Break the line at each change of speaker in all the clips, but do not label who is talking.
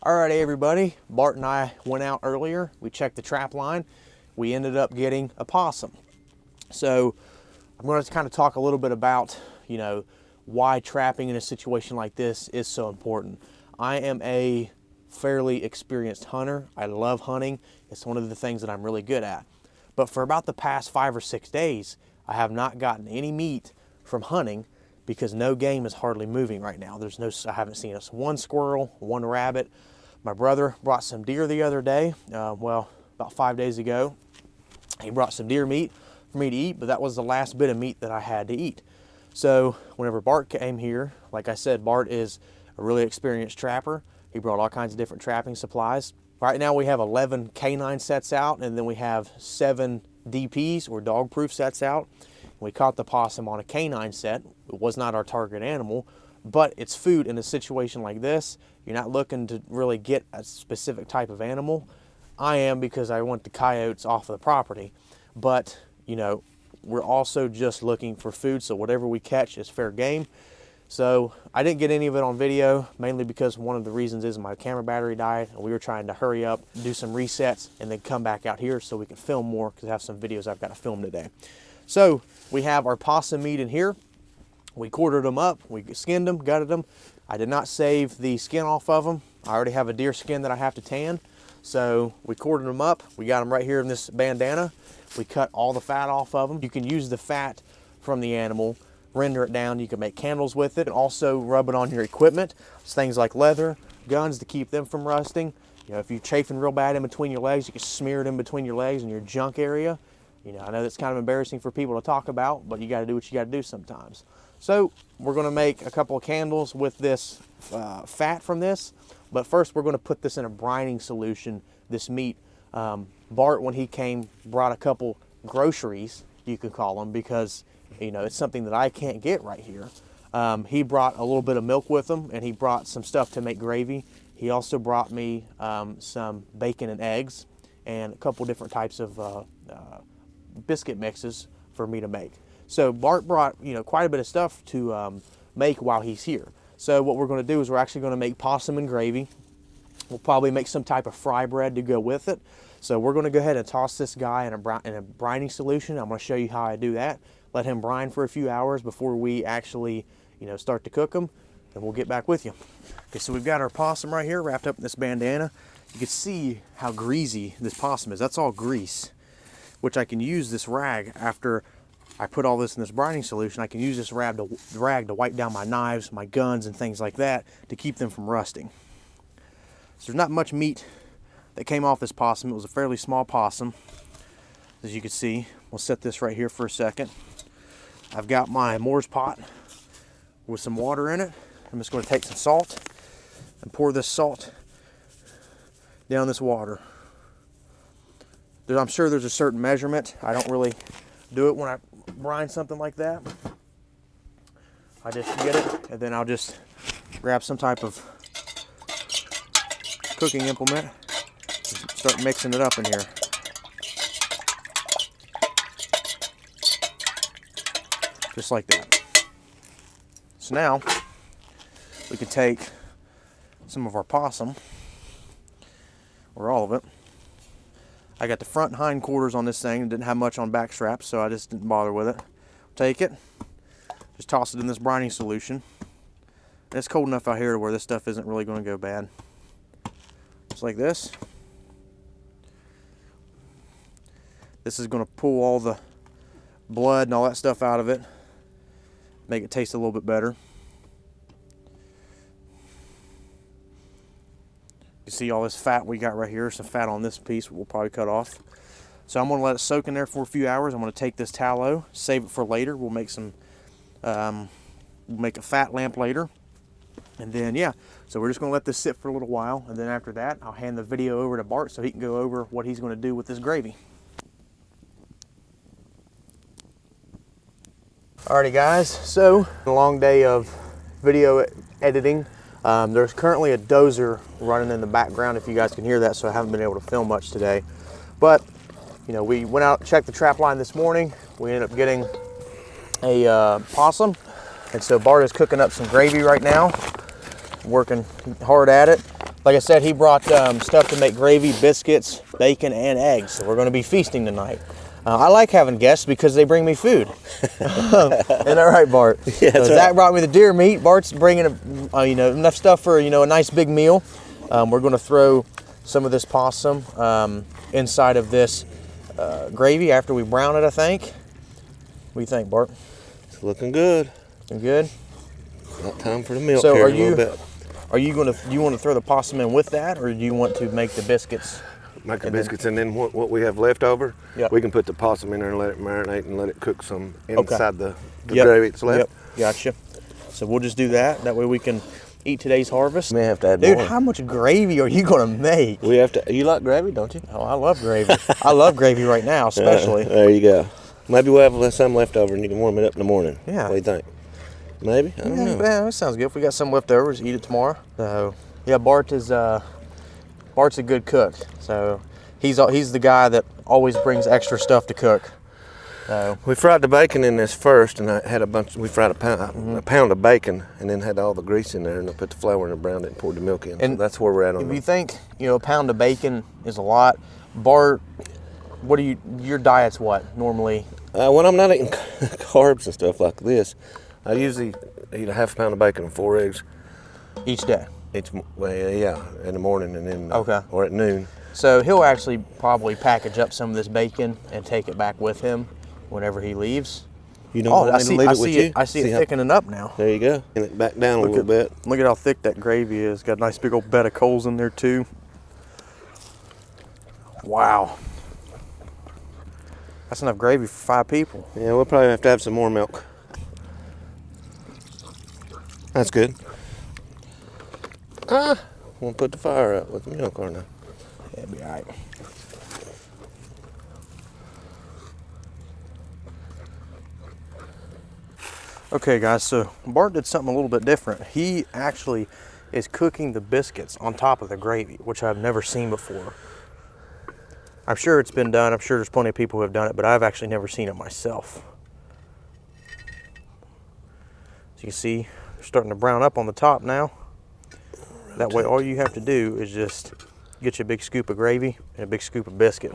Alrighty everybody, Bart and I went out earlier. We checked the trap line. We ended up getting a possum. So I'm going to kind of talk a little bit about, why trapping in a situation like this is so important. I am a fairly experienced hunter. I love hunting. It's one of the things that I'm really good at. But for about the past 5 or 6 days, I have not gotten any meat from hunting because no game is hardly moving right now. I haven't seen one squirrel, one rabbit. My brother brought some deer the other day, about 5 days ago. He brought some deer meat for me to eat, but that was the last bit of meat that I had to eat. So whenever Bart came here, like I said, Bart is a really experienced trapper. He brought all kinds of different trapping supplies. Right now we have 11 canine sets out, and then we have 7 DPs or dog proof sets out. We caught the possum on a canine set. It was not our target animal, but it's food in a situation like this. You're not looking to really get a specific type of animal. I am, because I want the coyotes off of the property. But, we're also just looking for food, so whatever we catch is fair game. So I didn't get any of it on video, mainly because one of the reasons is my camera battery died, and we were trying to hurry up, do some resets, and then come back out here so we can film more, because I have some videos I've got to film today. So we have our possum meat in here. We quartered them up, we skinned them, gutted them. I did not save the skin off of them. I already have a deer skin that I have to tan. So we quartered them up. We got them right here in this bandana. We cut all the fat off of them. You can use the fat from the animal, render it down. You can make candles with it, and also rub it on your equipment. It's things like leather, guns to keep them from rusting. If you're chafing real bad in between your legs, you can smear it in between your legs and your junk area. I know that's kind of embarrassing for people to talk about, but you got to do what you got to do sometimes. So we're going to make a couple of candles with this fat from this, but first we're going to put this in a brining solution, this meat. Bart, when he came, brought a couple groceries, you could call them, because it's something that I can't get right here. He brought a little bit of milk with him, and he brought some stuff to make gravy. He also brought me some bacon and eggs and a couple different types of biscuit mixes for me to make. So Bart brought quite a bit of stuff to make while he's here. So what we're going to do is we're actually going to make possum and gravy. We'll probably make some type of fry bread to go with it. So we're going to go ahead and toss this guy in a brining solution. I'm going to show you how I do that. Let him brine for a few hours before we actually start to cook him, and we'll get back with you. Okay, so we've got our possum right here wrapped up in this bandana. You can see how greasy this possum is. That's all grease, which I can use this rag after I put all this in this brining solution. I can use this rag to wipe down my knives, my guns, and things like that to keep them from rusting. So there's not much meat that came off this possum. It was a fairly small possum, as you can see. We'll set this right here for a second. I've got my Moore's pot with some water in it. I'm just going to take some salt and pour this salt down this water. I'm sure there's a certain measurement. I don't really do it when I brine something like that. I just get it, and then I'll just grab some type of cooking implement and start mixing it up in here. Just like that. So now we can take some of our possum, or all of it. I got the front and hind quarters on this thing. It didn't have much on back straps, so I just didn't bother with it. Take it, just toss it in this brining solution. And it's cold enough out here to where this stuff isn't really going to go bad. Just like this. This is going to pull all the blood and all that stuff out of it, make it taste a little bit better. You see all this fat we got right here, some fat on this piece we'll probably cut off. So I'm going to let it soak in there for a few hours. I'm going to take this tallow, save it for later. We'll make we'll make a fat lamp later. And then, yeah, so we're just going to let this sit for a little while, and then after that I'll hand the video over to Bart so he can go over what he's going to do with this gravy. Alrighty guys, so a long day of video editing. There's currently a dozer running in the background, if you guys can hear that, so I haven't been able to film much today. But, we went out and checked the trap line this morning. We ended up getting a possum, and so Bart is cooking up some gravy right now, working hard at it. Like I said, he brought stuff to make gravy, biscuits, bacon, and eggs. So we're going to be feasting tonight. I like having guests because they bring me food. Isn't that right, Bart?
Yeah, that's
Zach
right.
brought me the deer meat. Bart's bringing enough stuff for a nice big meal. We're going to throw some of this possum inside of this gravy after we brown it, I think. What do you think, Bart?
It's looking good.
Looking good?
About time for the milk
So
here
are
in a little bit.
Are you going to, you want to throw the possum in with that, or do you want to make the biscuits?
Make the biscuits, and then what we have left over,
Yep.
we can put the possum in there and let it marinate and let it cook some inside the
Yep.
gravy it's left.
Yep, gotcha. So we'll just do that. That way we can eat today's harvest.
We may have to add
Dude,
more.
how much gravy are you going to make?
We have to. You like gravy, don't you?
Oh, I love gravy. I love gravy right now, especially.
There you go. Maybe we'll have some left over and you can warm it up in the morning.
Yeah.
What do you think? Maybe? I don't know.
Yeah, that sounds good. If we got some left over, just eat it tomorrow. So, yeah, Bart's a good cook. So he's the guy that always brings extra stuff to cook. So
We fried the bacon in this first, and I had we fried a pound of bacon, and then had all the grease in there, and I put the flour in and browned it and poured the milk in.
And
so that's where we're at on
if
that.
you think, a pound of bacon is a lot, Bart, your diet's what normally?
When I'm not eating carbs and stuff like this, I usually eat a half pound of bacon and 4 eggs.
Each day.
Yeah, in the morning and then
Okay.
or at noon.
So he'll actually probably package up some of this bacon and take it back with him whenever he leaves.
You don't want me to leave it with you?
I see it
how-
thickening up now.
There you go. And it back down a little bit.
Look at how thick that gravy is. Got a nice big old bed of coals in there too. Wow. That's enough gravy for 5 people.
Yeah, we'll probably have to have some more milk. That's good. We'll put the fire out with the milk on now.
That'd be all right. Okay guys, so Bart did something a little bit different. He actually is cooking the biscuits on top of the gravy, which I've never seen before. I'm sure it's been done. I'm sure there's plenty of people who have done it, but I've actually never seen it myself. As you can see, they're starting to brown up on the top now. That way all you have to do is just get you a big scoop of gravy and a big scoop of biscuit.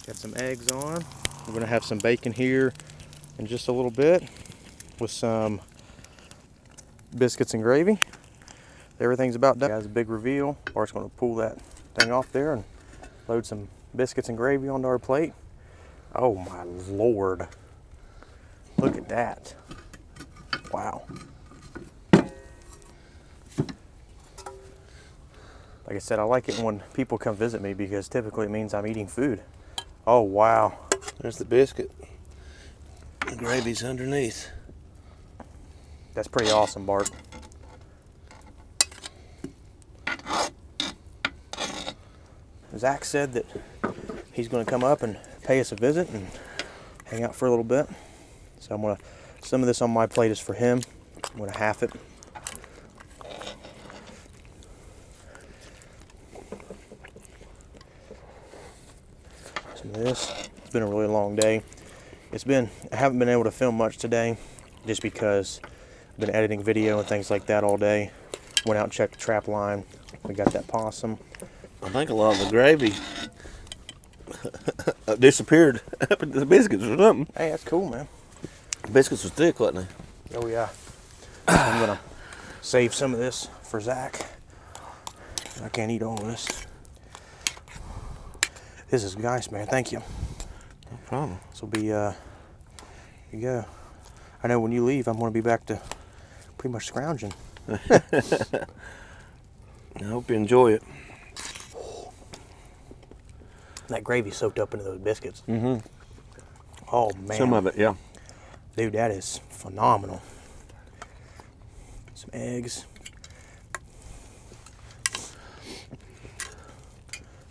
Got some eggs on. We're gonna have some bacon here in just a little bit with some biscuits and gravy. Everything's about done. Guys, a big reveal. Bart's gonna pull that thing off there and load some biscuits and gravy onto our plate. Oh my Lord. Look at that. Wow. Like I said, I like it when people come visit me because typically it means I'm eating food. Oh, wow.
There's the biscuit. The gravy's underneath.
That's pretty awesome, Bart. Zach said that he's going to come up and pay us a visit and hang out for a little bit. So I'm going to, some of this on my plate is for him. I'm going to half it. Some of this. It's been a really long day. I haven't been able to film much today just because I've been editing video and things like that all day. Went out and checked the trap line. We got that possum.
I think a lot of the gravy disappeared up into the biscuits or something.
Hey, that's cool, man.
The biscuits was thick, wasn't they?
Oh yeah. I'm gonna save some of this for Zach. I can't eat all of this. This is nice, man. Thank you.
No problem.
This will be, here you go. I know when you leave, I'm gonna be back to pretty much scrounging.
I hope you enjoy it.
That gravy soaked up into those biscuits.
Mm-hmm.
Oh man.
Some of it, yeah.
Dude, that is phenomenal. Some eggs.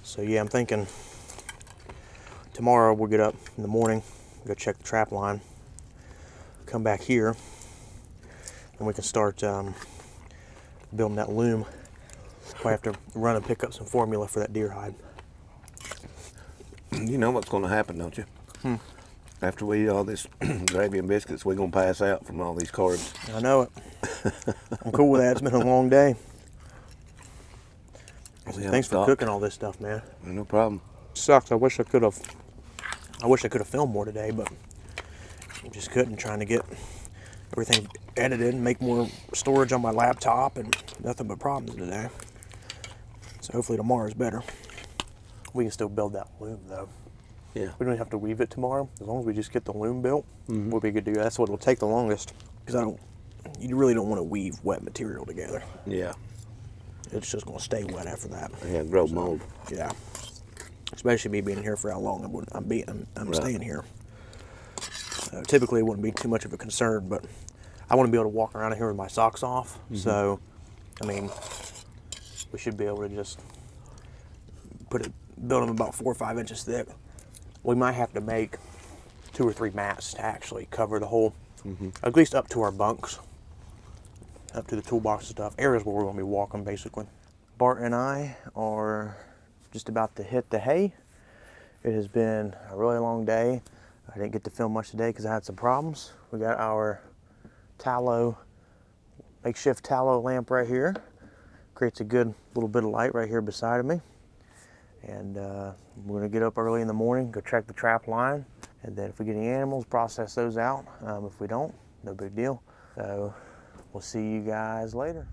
So yeah, I'm thinking tomorrow we'll get up in the morning, go check the trap line, come back here, and we can start building that loom. I have to run and pick up some formula for that deer hide.
You know what's going to happen, don't you? After we eat all this gravy and biscuits, we're gonna pass out from all these carbs.
I know it. I'm cool with that. It's been a long day. Thanks for cooking all this stuff, man.
No problem.
Sucks. I wish I could have filmed more today, but I just couldn't. Trying to get everything edited and make more storage on my laptop, and nothing but problems today. So hopefully tomorrow's better. We can still build that loom though.
Yeah.
We don't have to weave it tomorrow. As long as we just get the loom built, we'll be good to go. That's what will take the longest. Because you really don't want to weave wet material together.
Yeah.
It's just going to stay wet after that.
Yeah, grow mold.
Yeah. Especially me being here for how long I'm
Right.
staying here. Typically it wouldn't be too much of a concern, but I want to be able to walk around here with my socks off. So, I mean, we should be able to just build them about 4 or 5 inches thick. We might have to make 2 or 3 mats to actually cover the whole, at least up to our bunks, up to the toolbox and stuff, areas where we're going to be walking basically. Bart and I are just about to hit the hay. It has been a really long day. I didn't get to film much today because I had some problems. We got our makeshift tallow lamp right here. Creates a good little bit of light right here beside of me. And we're gonna get up early in the morning, go check the trap line, and then if we get any animals, process those out. If we don't, no big deal. So we'll see you guys later.